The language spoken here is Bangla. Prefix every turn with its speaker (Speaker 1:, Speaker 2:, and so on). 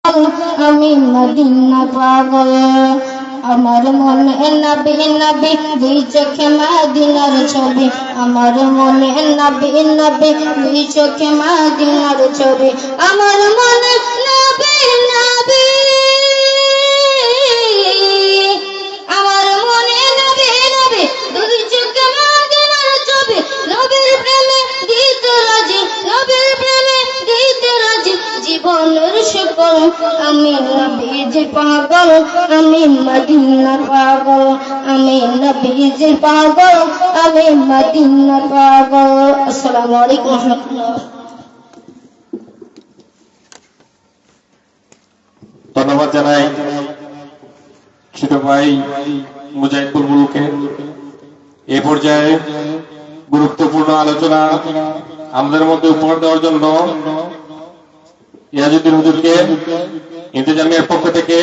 Speaker 1: আমি মদিনা পাগল। আমার মনে নবী নবী দুই চোখে মদিনার ছবি, আমার মনে নবী নবী দুই চোখে মদিনার ছবি, আমার মনে নবী নবী, আমার মনে নবী নবী দুই চোখে মদিনার ছবি। নবীর প্রেমে দিতে রাজি, নবীর প্রেমে দিতে রাজি জীবনের সকল। আমি নবীজির পাগল, আমি মদিনার পাগল, আমি নবীজির পাগল, আমি মদিনার পাগল। আসসালামু আলাইকুম ওয়া রাহমাতুল্লাহ।
Speaker 2: ধন্যবাদ জানাই ছোট ভাই মুজাহিদ বুলবুলকে। এ পর্যায়ে গুরুত্বপূর্ণ আলোচনা আমাদের মধ্যে উপহার দেওয়ার জন্য ইয়াজউদ্দিন হুজুরকে ইন্তেজামিয়ার পক্ষ থেকে